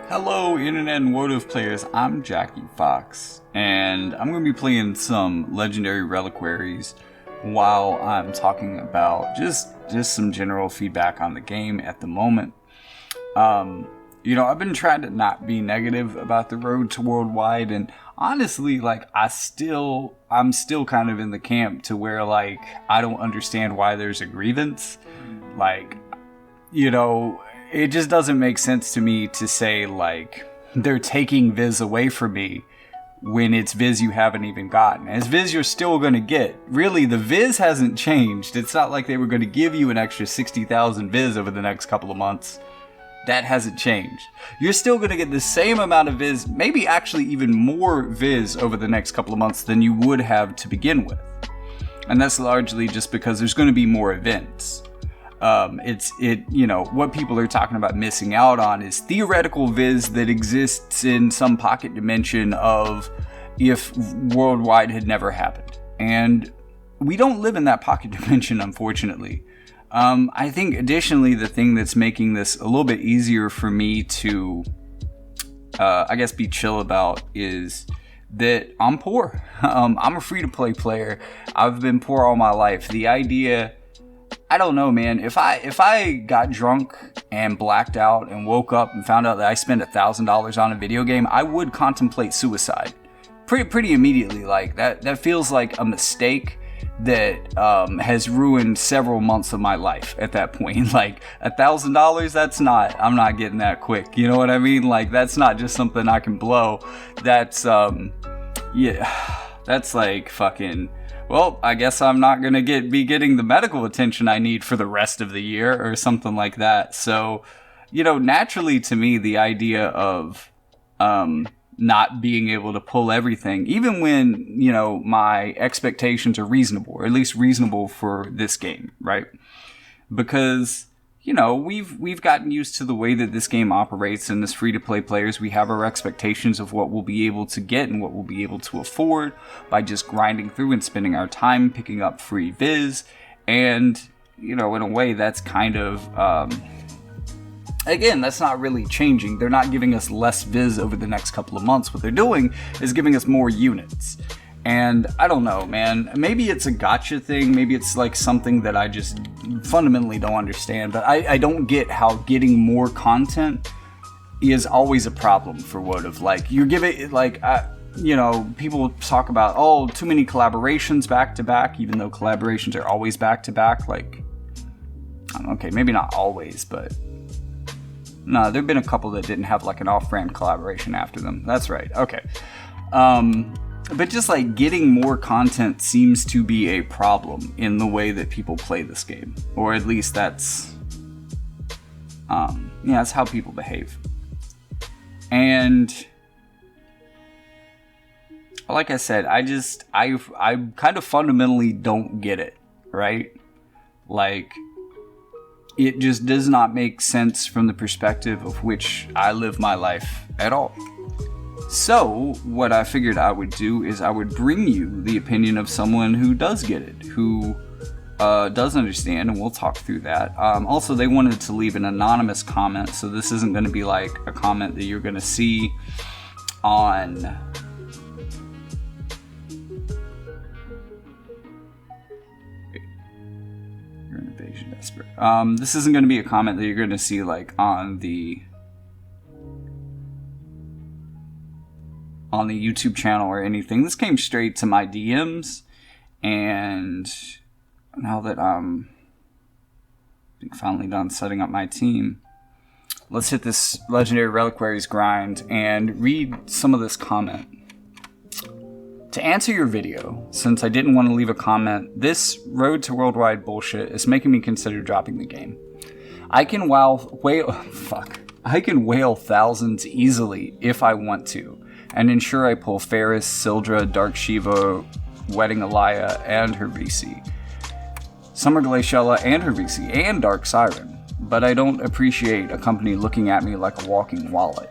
Hello, Internet and wotv players. I'm Jackie Fox, and I'm going to be playing some Legendary Reliquaries while I'm talking about just some general feedback on the game at the moment. I've been trying to not be negative about the road to worldwide, and honestly, I'm still kind of in the camp to where, I don't understand why there's a grievance. It just doesn't make sense to me to say, they're taking Viz away from me when it's Viz you haven't even gotten. As Viz you're still going to get. Really, the Viz hasn't changed. It's not like they were going to give you an extra 60,000 Viz over the next couple of months. That hasn't changed. You're still going to get the same amount of Viz, maybe actually even more Viz over the next couple of months than you would have to begin with. And that's largely just because there's going to be more events. What people are talking about missing out on is theoretical Viz that exists in some pocket dimension of if worldwide had never happened. And we don't live in that pocket dimension, unfortunately. I think additionally, the thing that's making this a little bit easier for me to, be chill about is that I'm poor. I'm a free-to-play player. I've been poor all my life. The idea... I don't know, man. If I got drunk and blacked out and woke up and found out that I spent $1,000 on a video game, I would contemplate suicide pretty immediately. That feels like a mistake that has ruined several months of my life at that point. $1,000, I'm not getting that quick. You know what I mean? That's not just something I can blow. That's fucking... Well, I guess I'm not going to be getting the medical attention I need for the rest of the year or something like that. So, naturally to me, the idea of not being able to pull everything, even when, my expectations are reasonable, or at least reasonable for this game, right? Because... we've gotten used to the way that this game operates, and as free-to-play players, we have our expectations of what we'll be able to get and what we'll be able to afford by just grinding through and spending our time picking up free Viz. And, in a way, that's kind of... Again, that's not really changing. They're not giving us less Viz over the next couple of months. What they're doing is giving us more units. And I don't know, man. Maybe it's a gacha thing. Maybe it's something that I just fundamentally don't understand. But I don't get how getting more content is always a problem for wotv. You're giving people talk about, too many collaborations back to back, even though collaborations are always back to back. Okay, maybe not always, but no, there've been a couple that didn't have an off-brand collaboration after them. That's right. Okay. But just getting more content seems to be a problem in the way that people play this game. Or at least that's how people behave. And like I said, I kind of fundamentally don't get it, right? It just does not make sense from the perspective of which I live my life at all. So, what I figured I would do is I would bring you the opinion of someone who does get it, who does understand, and we'll talk through that. Also, they wanted to leave an anonymous comment, so this isn't going to be a comment that you're going to see on... You're an invasion desperate. This isn't going to be a comment that you're going to see on the YouTube channel or anything. This came straight to my DMs, and now that I'm finally done setting up my team, let's hit this Legendary Reliquaries grind and read some of this comment. To answer your video, since I didn't want to leave a comment, this road to worldwide bullshit is making me consider dropping the game. I can whale thousands easily if I want to, and ensure I pull Ferris, Sildra, Dark Shiva, Wedding Alaya, and her VC. Summer Glaciella and her VC, and Dark Siren. But I don't appreciate a company looking at me like a walking wallet.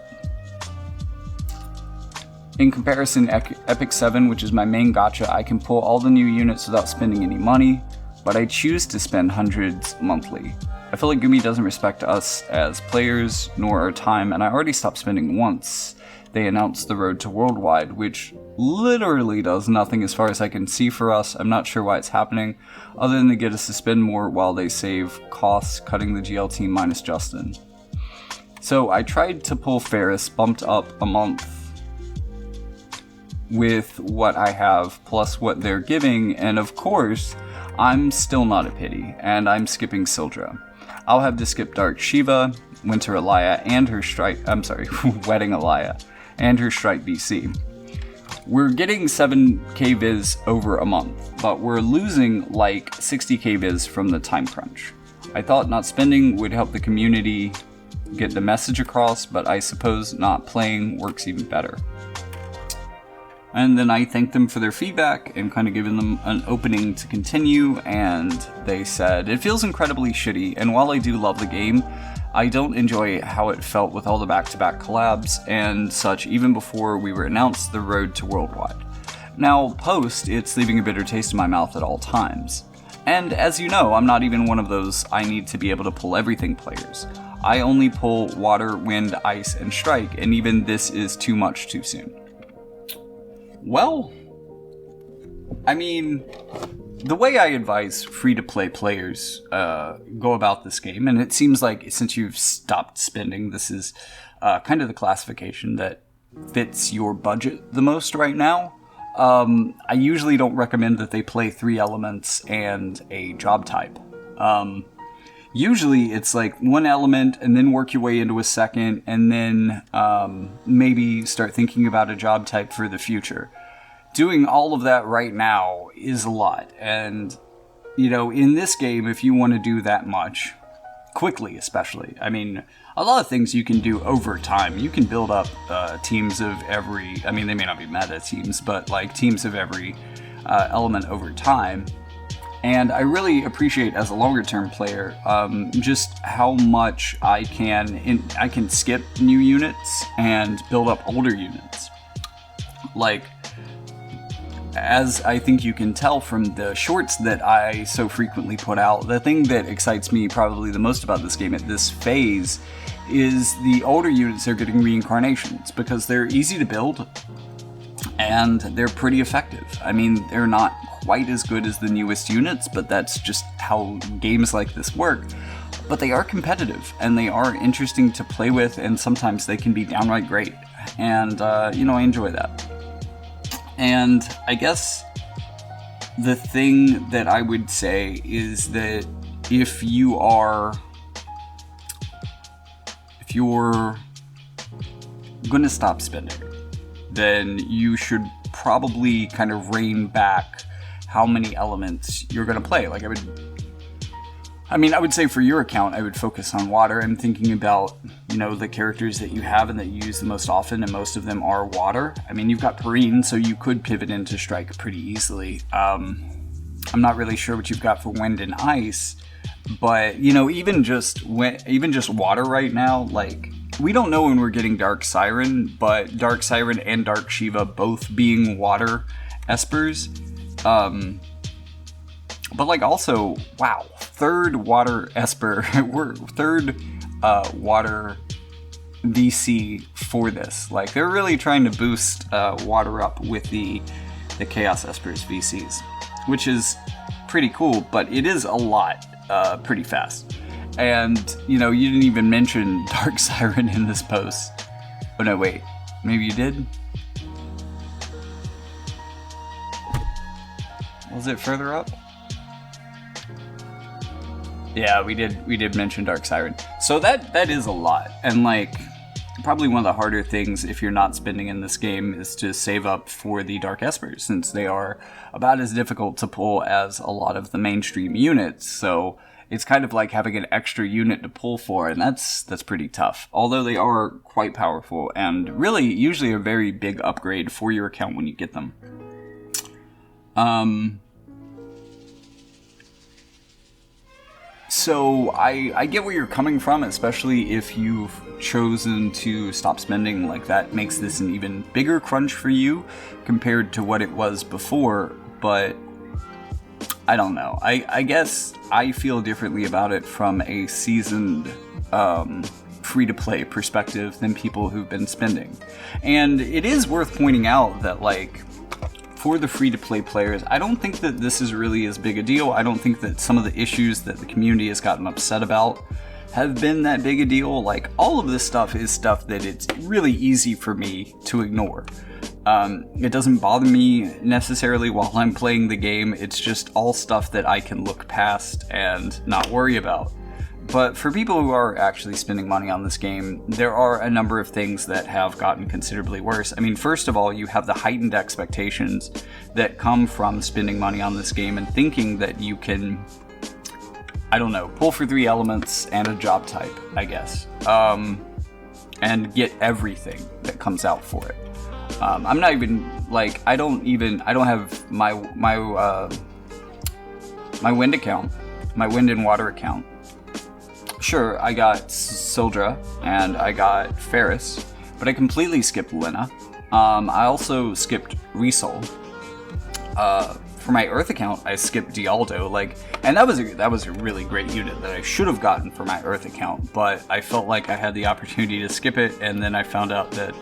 In comparison, Epic 7, which is my main gacha, I can pull all the new units without spending any money, but I choose to spend hundreds monthly. I feel like Gumi doesn't respect us as players, nor our time, and I already stopped spending once they announced the road to worldwide, which literally does nothing as far as I can see for us. I'm not sure why it's happening, other than to get us to spend more while they save costs, cutting the GL team minus Justin. So I tried to pull Ferris, bumped up a month with what I have, plus what they're giving, and of course, I'm still not a pity, and I'm skipping Sildra. I'll have to skip Dark Shiva, Winter Alaya, and her Strike, Wedding Alaya, and her Strike BC. We're getting 7k viz over a month, but we're losing like 60k viz from the time crunch. I thought not spending would help the community get the message across, but I suppose not playing works even better. And then I thanked them for their feedback and kind of given them an opening to continue, and they said, "It feels incredibly shitty, and while I do love the game, I don't enjoy how it felt with all the back-to-back collabs and such even before we were announced the road to worldwide. Now, post, it's leaving a bitter taste in my mouth at all times. And as you know, I'm not even one of those I need to be able to pull everything players. I only pull water, wind, ice, and strike, and even this is too much too soon." Well, I mean, the way I advise free-to-play players go about this game, and it seems like since you've stopped spending, this is kind of the classification that fits your budget the most right now. I usually don't recommend that they play 3 elements and a job type. Usually it's like 1 element and then work your way into a second, and then maybe start thinking about a job type for the future. Doing all of that right now is a lot, and you know, in this game, if you want to do that much quickly, especially, I mean, a lot of things you can do over time. You can build up teams of every, I mean, they may not be meta teams, but like teams of every element over time. And I really appreciate, as a longer term player, just how much I can skip new units and build up older units. Like, as I think you can tell from the shorts that I so frequently put out, the thing that excites me probably the most about this game at this phase is the older units are getting reincarnations, because they're easy to build and they're pretty effective. I mean, they're not quite as good as the newest units, but that's just how games like this work. But they are competitive and they are interesting to play with, and sometimes they can be downright great. And, you know, I enjoy that. And I guess the thing that I would say is that if you're gonna stop spending, then you should probably kind of rein back how many elements you're gonna play. Like I would say for your account, I would focus on water. I'm thinking about, you know, the characters that you have and that you use the most often, and most of them are water. I mean, you've got Perrine, so you could pivot into strike pretty easily. I'm not really sure what you've got for wind and ice, but, you know, even just water right now, like, we don't know when we're getting Dark Siren, but Dark Siren and Dark Shiva both being water espers, but like also, wow, 3rd water esper, we're 3rd water VC for this. Like, they're really trying to boost water up with the Chaos Espers VCs, which is pretty cool, but it is a lot pretty fast. And, you know, you didn't even mention Dark Siren in this post. Oh no, wait, maybe you did? Was it further up? Yeah, we did mention Dark Siren. So that is a lot. And like, probably one of the harder things if you're not spending in this game is to save up for the Dark Espers, since they are about as difficult to pull as a lot of the mainstream units. So it's kind of like having an extra unit to pull for, and that's pretty tough. Although they are quite powerful and really usually a very big upgrade for your account when you get them. So I get where you're coming from, especially if you've chosen to stop spending. Like, that makes this an even bigger crunch for you compared to what it was before. But I don't know. I guess I feel differently about it from a seasoned free-to-play perspective than people who've been spending. And it is worth pointing out that, like, for the free-to-play players, I don't think that this is really as big a deal. I don't think that some of the issues that the community has gotten upset about have been that big a deal. Like, all of this stuff is stuff that it's really easy for me to ignore. It doesn't bother me necessarily while I'm playing the game. It's just all stuff that I can look past and not worry about. But for people who are actually spending money on this game, there are a number of things that have gotten considerably worse. I mean, first of all, you have the heightened expectations that come from spending money on this game and thinking that you can, I don't know, pull for 3 elements and a job type, I guess, and get everything that comes out for it. I'm not even, like, I don't have my wind account, my wind and water account. Sure, I got Sildra and I got Ferris, but I completely skipped Lena. I also skipped Resol. For my Earth account, I skipped Dialdo, and that was a really great unit that I should have gotten for my Earth account, but I felt like I had the opportunity to skip it, and then I found out that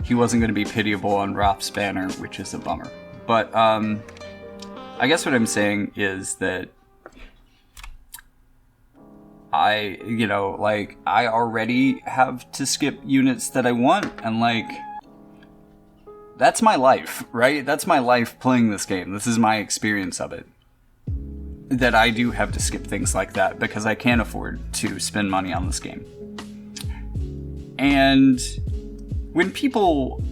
he wasn't going to be pitiable on Roth's banner, which is a bummer. But I guess what I'm saying is that I already have to skip units that I want, and that's my life, right? That's my life playing this game. This is my experience of it. That I do have to skip things like that because I can't afford to spend money on this game. And when people,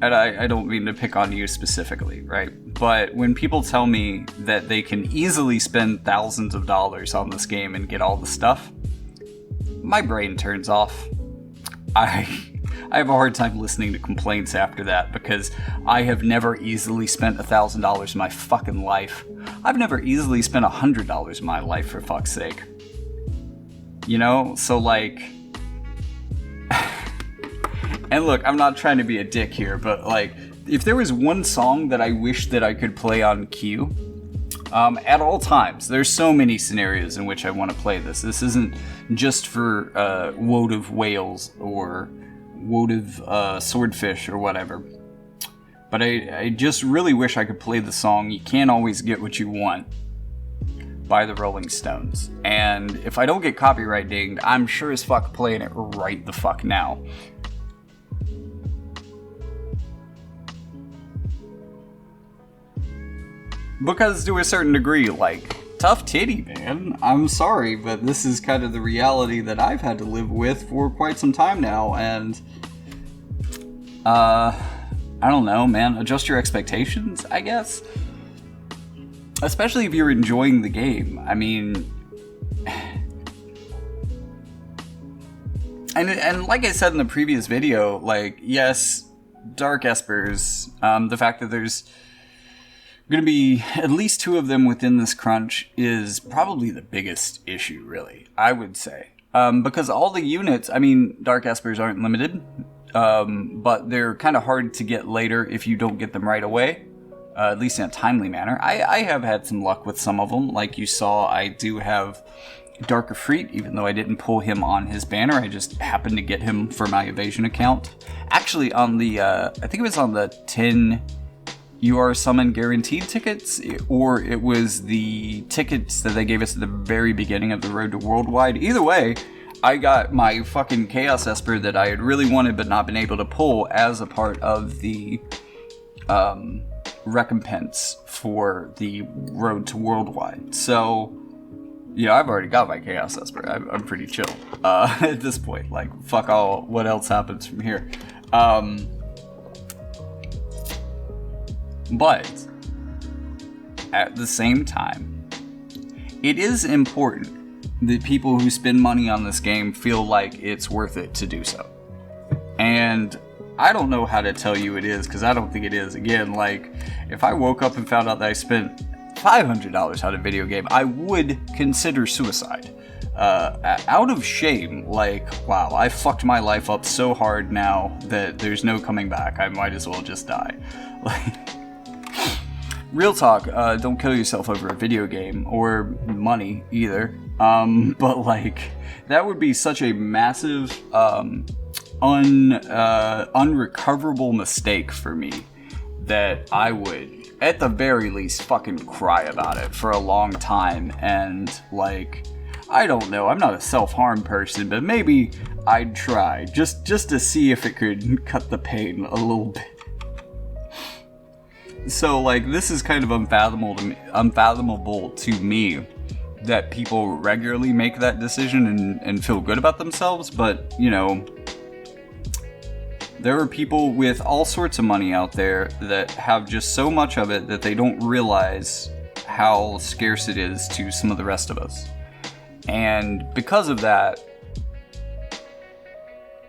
and I don't mean to pick on you specifically, right? But when people tell me that they can easily spend thousands of dollars on this game and get all the stuff, my brain turns off. I have a hard time listening to complaints after that because I have never easily spent $1,000 in my fucking life. I've never easily spent $100 in my life, for fuck's sake. You know? So, and look, I'm not trying to be a dick here, but, if there was one song that I wish that I could play on cue, at all times, there's so many scenarios in which I want to play this. This isn't just for wotv whales or wotv swordfish or whatever. But I just really wish I could play the song "You Can't Always Get What You Want" by the Rolling Stones. And if I don't get copyright dinged, I'm sure as fuck playing it right the fuck now. Because to a certain degree, tough titty, man. I'm sorry, but this is kind of the reality that I've had to live with for quite some time now, and I don't know, man. Adjust your expectations, I guess. Especially if you're enjoying the game. I mean, and like I said in the previous video, yes, Dark Espers, the fact that there's going to be at least 2 of them within this crunch is probably the biggest issue, really, I would say. Because all the units, Dark Espers aren't limited, but they're kind of hard to get later if you don't get them right away, at least in a timely manner. I have had some luck with some of them. Like you saw, I do have Dark Efreet, even though I didn't pull him on his banner. I just happened to get him for my evasion account. Actually, on the, I think it was on the 10... You Are Summoned Guaranteed tickets, or it was the tickets that they gave us at the very beginning of the Road to Worldwide. Either way, I got my fucking Chaos Esper that I had really wanted but not been able to pull as a part of the recompense for the Road to Worldwide. So, yeah, I've already got my Chaos Esper. I'm pretty chill at this point. Fuck all, what else happens from here? But, at the same time, it is important that people who spend money on this game feel like it's worth it to do so. And I don't know how to tell you it is, because I don't think it is. Again, if I woke up and found out that I spent $500 on a video game, I would consider suicide. Out of shame, wow, I fucked my life up so hard now that there's no coming back. I might as well just die. real talk, don't kill yourself over a video game, or money, either. But, like, that would be such a massive, unrecoverable mistake for me that I would, at the very least, fucking cry about it for a long time. And, like, I don't know, I'm not a self-harm person, but maybe I'd try, just to see if it could cut the pain a little bit. So, like, this is kind of unfathomable to me that people regularly make that decision and feel good about themselves, but, you know, there are people with all sorts of money out there that have just so much of it that they don't realize how scarce it is to some of the rest of us. And because of that,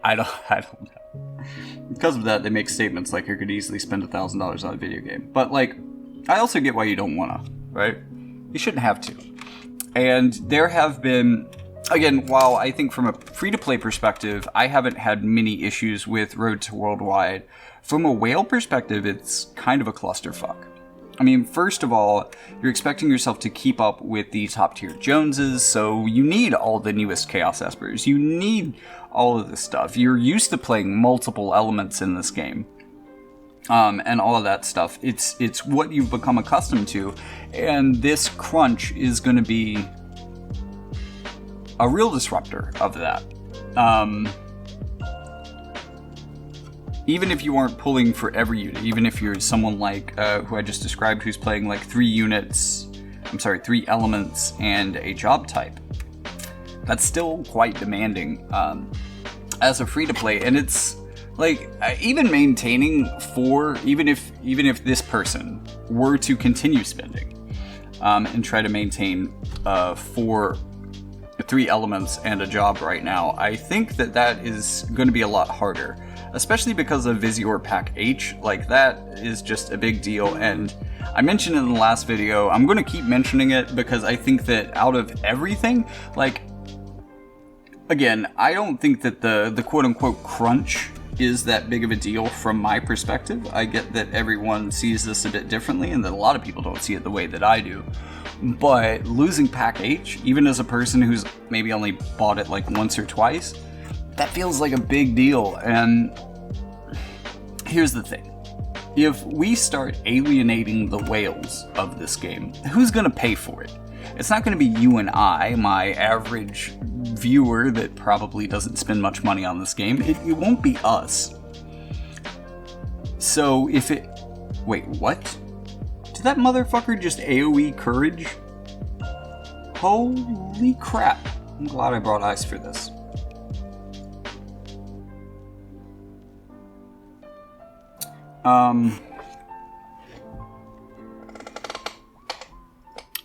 I don't know. Because of that, they make statements like, you could easily spend $1,000 on a video game. But, like, I also get why you don't wanna, right? You shouldn't have to. And there have been, again, while I think from a free-to-play perspective, I haven't had many issues with Road to Worldwide, from a whale perspective, it's kind of a clusterfuck. I mean, first of all, you're expecting yourself to keep up with the top-tier Joneses, so you need all the newest Chaos Espers. You need all of this stuff. You're used to playing multiple elements in this game. And all of that stuff. It's what you've become accustomed to. And this crunch is going to be a real disruptor of that. Even if you aren't pulling for every unit, even if you're someone like who I just described, who's playing like 3 elements and a job type, that's still quite demanding as a free-to-play. And it's like, even maintaining 4, even if this person were to continue spending and try to maintain 3 elements and a job right now, I think that is going to be a lot harder, especially because of Visior Pack H. Like, that is just a big deal, and I mentioned it in the last video. I'm going to keep mentioning it because I think that out of everything, like, again, I don't think that the quote-unquote crunch is that big of a deal from my perspective. I get that everyone sees this a bit differently and that a lot of people don't see it the way that I do. But losing Pack H, even as a person who's maybe only bought it like once or twice, that feels like a big deal. And here's the thing. If we start alienating the whales of this game, who's going to pay for it? It's not going to be you and I, my average viewer that probably doesn't spend much money on this game. It won't be us. So if it... Wait, what? Did that motherfucker just AoE courage? Holy crap. I'm glad I brought ice for this.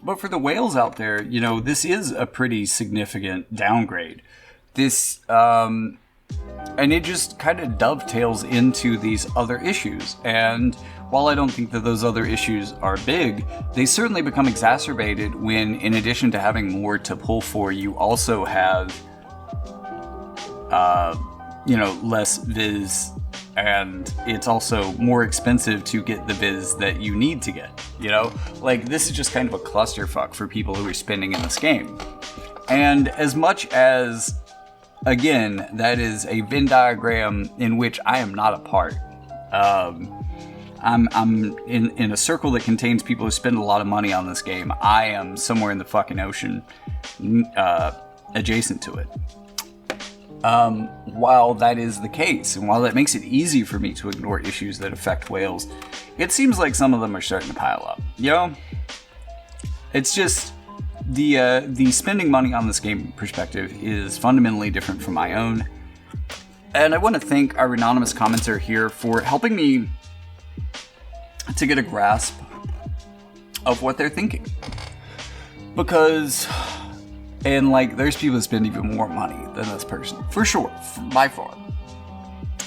But for the whales out there, you know, this is a pretty significant downgrade. This, and it just kind of dovetails into these other issues. And while I don't think that those other issues are big, they certainly become exacerbated when, in addition to having more to pull for, you also have, less viz, and it's also more expensive to get the viz that you need to get, you know? Like, this is just kind of a clusterfuck for people who are spending in this game. And as much as, again, that is a Venn diagram in which I am not a part, I'm in a circle that contains people who spend a lot of money on this game. I am somewhere in the fucking ocean, adjacent to it. While that is the case, and while that makes it easy for me to ignore issues that affect whales, it seems like some of them are starting to pile up. You know? It's just, the spending money on this game perspective is fundamentally different from my own. And I want to thank our anonymous commenter here for helping me to get a grasp of what they're thinking. Because... And, like, there's people that spend even more money than this person. For sure. By far.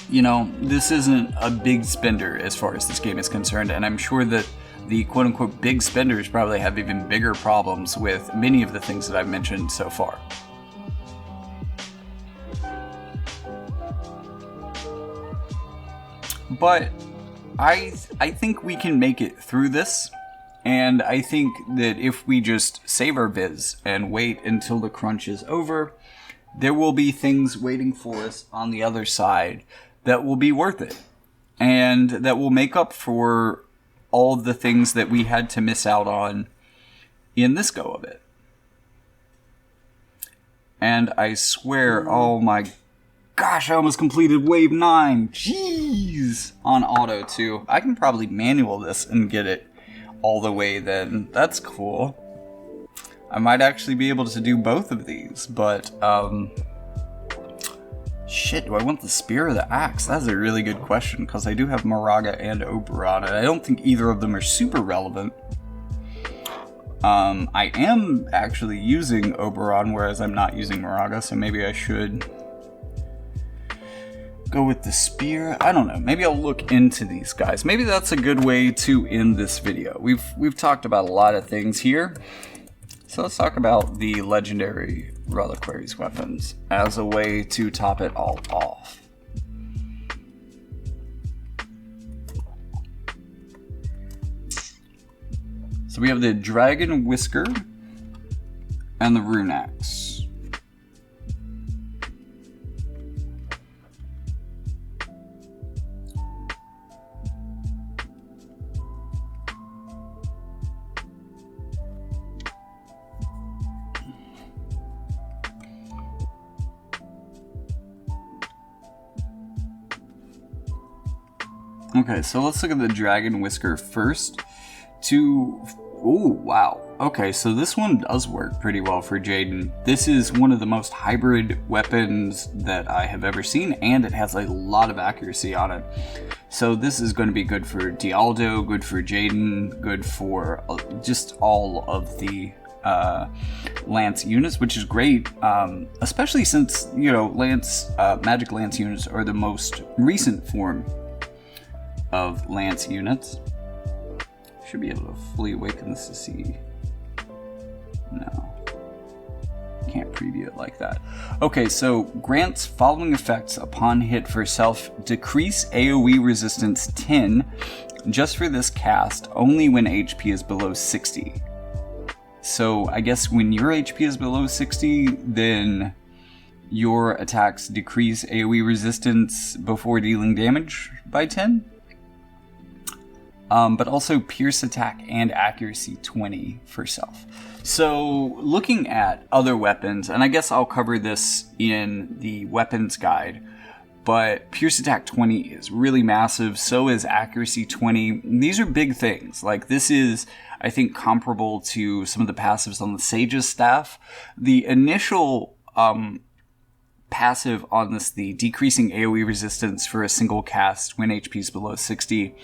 You know, this isn't a big spender as far as this game is concerned. And I'm sure that the quote-unquote big spenders probably have even bigger problems with many of the things that I've mentioned so far. But I think we can make it through this. And I think that if we just save our viz and wait until the crunch is over, there will be things waiting for us on the other side that will be worth it. And that will make up for all of the things that we had to miss out on in this go of it. And I swear, oh my gosh, I almost completed wave 9. Jeez. On auto too. I can probably manual this and get it all the way then. That's cool. I might actually be able to do both of these, but shit, do I want the spear or the axe? That's a really good question, because I do have Moraga and Oberon, and I don't think either of them are super relevant. I am actually using Oberon, whereas I'm not using Moraga, so maybe I should go with the spear. I don't know. Maybe I'll look into these guys. Maybe that's a good way to end this video. We've talked about a lot of things here. So let's talk about the Legendary Reliquaries weapons as a way to top it all off. So we have the Dragon Whisker and the Rune Axe. Okay, so let's look at the Dragon Whisker first. Oh, wow. Okay, so this one does work pretty well for Jaden. This is one of the most hybrid weapons that I have ever seen, and it has a lot of accuracy on it. So this is going to be good for Dialdo, good for Jaden, good for just all of the Lance units, which is great, especially since, you know, Magic Lance units are the most recent form of Lance units. Should be able to fully awaken this to see. No. Can't preview it like that. Okay, so grants following effects upon hit for self. Decrease AoE resistance 10 just for this cast, only when HP is below 60. So I guess when your HP is below 60, then your attacks decrease AoE resistance before dealing damage by 10. But also pierce attack and accuracy 20 for self. So looking at other weapons, and I guess I'll cover this in the weapons guide, but pierce attack 20 is really massive, so is accuracy 20. These are big things. Like, this is, I think, comparable to some of the passives on the Sage's staff. The initial passive on this, the decreasing AoE resistance for a single cast when HP is below 60,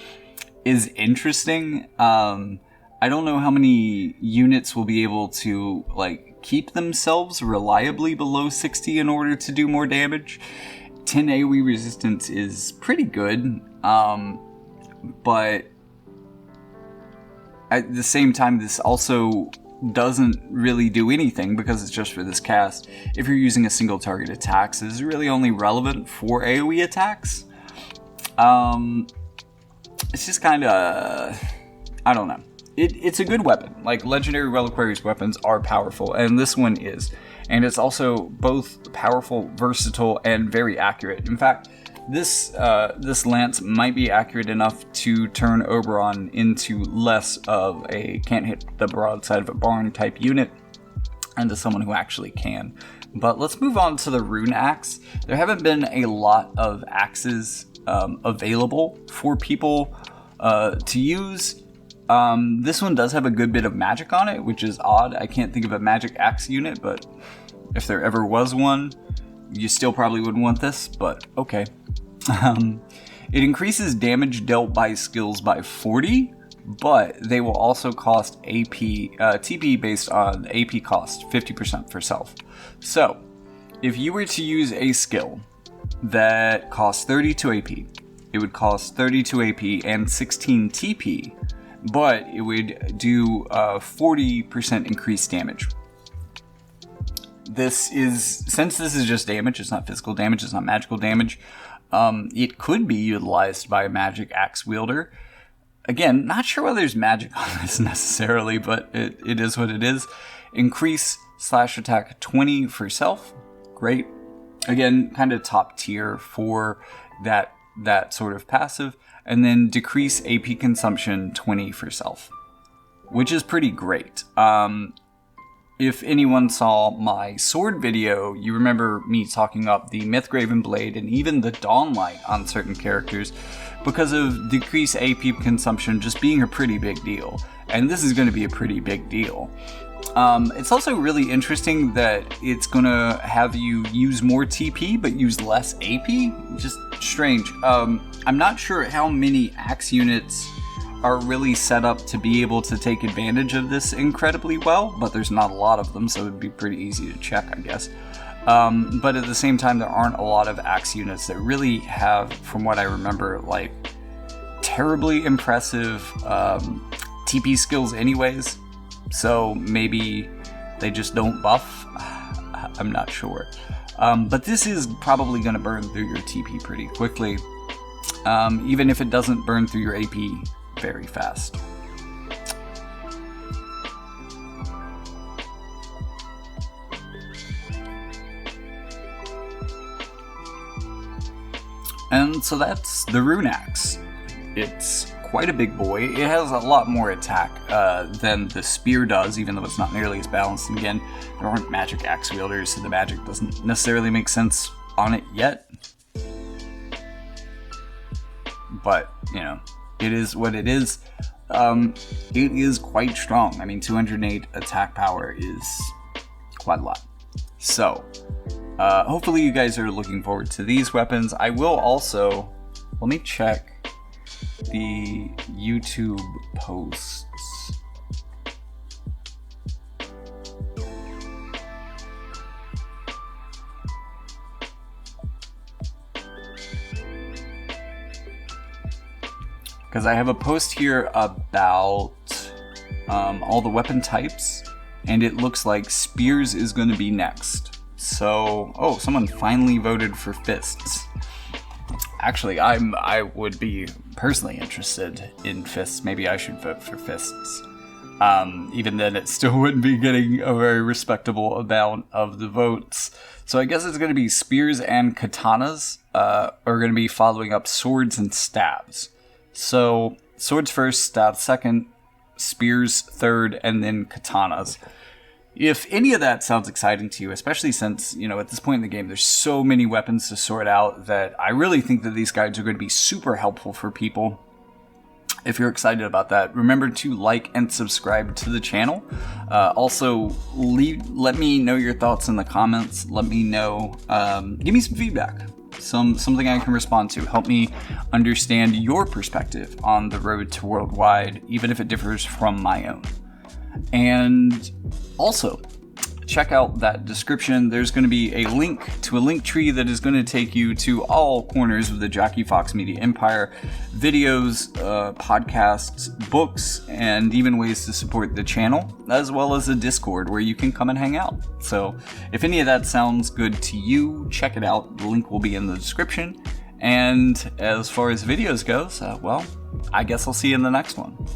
is interesting. I don't know how many units will be able to keep themselves reliably below 60 in order to do more damage. 10 AoE resistance is pretty good, but at the same time, this also doesn't really do anything because it's just for this cast. If you're using a single target attacks, this is really only relevant for AoE attacks. It's just kind of, I don't know. It's a good weapon. Like, Legendary Reliquaries weapons are powerful, and this one is. And it's also both powerful, versatile, and very accurate. In fact, this lance might be accurate enough to turn Oberon into less of a can't hit the broadside of a barn type unit, and to someone who actually can. But let's move on to the Rune Axe. There haven't been a lot of axes available for people to use. This one does have a good bit of magic on it, which is odd. I can't think of a magic axe unit, but if there ever was one, you still probably would want this, but okay. It increases damage dealt by skills by 40, but they will also cost TP based on AP cost, 50% for self. So, if you were to use a skill that costs 32 AP, it would cost 32 AP and 16 TP, but it would do 40% increased damage. Since this is just damage, it's not physical damage, it's not magical damage, it could be utilized by a magic axe wielder. again, not sure whether there's magic on this necessarily, but it is what it is. Increase slash attack 20 for self. Great. Again, kind of top tier for that sort of passive. And then decrease AP consumption 20 for self, which is pretty great. If anyone saw my sword video, you remember me talking up the Mythgraven Blade and even the Dawnlight on certain characters because of decreased AP consumption just being a pretty big deal. And this is going to be a pretty big deal. It's also really interesting that it's going to have you use more TP but use less AP. Just strange. I'm not sure how many axe units are really set up to be able to take advantage of this incredibly well, but there's not a lot of them, so it'd be pretty easy to check, I guess. But at the same time, there aren't a lot of axe units that really have, from what I remember, like terribly impressive TP skills anyways. So maybe they just don't buff. I'm not sure. But this is probably going to burn through your TP pretty quickly, even if it doesn't burn through your AP very fast. And so that's the Rune Axe. It's quite a big boy. It has a lot more attack than the spear does, even though it's not nearly as balanced. And again, there aren't magic axe wielders, so the magic doesn't necessarily make sense on it yet. But, you know, it is what it is. It is quite strong. I mean, 208 attack power is quite a lot. So, hopefully you guys are looking forward to these weapons. I will also, let me check the YouTube posts. Because I have a post here about all the weapon types, and it looks like spears is going to be next. So, oh, someone finally voted for fists. Actually, I would be personally interested in fists. Maybe I should vote for fists. Even then, it still wouldn't be getting a very respectable amount of the votes. So I guess it's going to be spears and katanas are going to be following up swords and stabs. So, swords first, stabs second, spears third, and then katanas. If any of that sounds exciting to you, especially since, you know, at this point in the game, there's so many weapons to sort out that I really think that these guides are going to be super helpful for people. If you're excited about that, remember to like and subscribe to the channel. Also, let me know your thoughts in the comments. Let me know, give me some feedback. Something I can respond to. Help me understand your perspective on the road to worldwide, even if it differs from my own. And also, check out that description. There's going to be a link to a link tree that is going to take you to all corners of the Jackie Fox Media Empire. Videos, podcasts, books, and even ways to support the channel, as well as a Discord where you can come and hang out. So if any of that sounds good to you, check it out. The link will be in the description. And as far as videos goes, well, I guess I'll see you in the next one.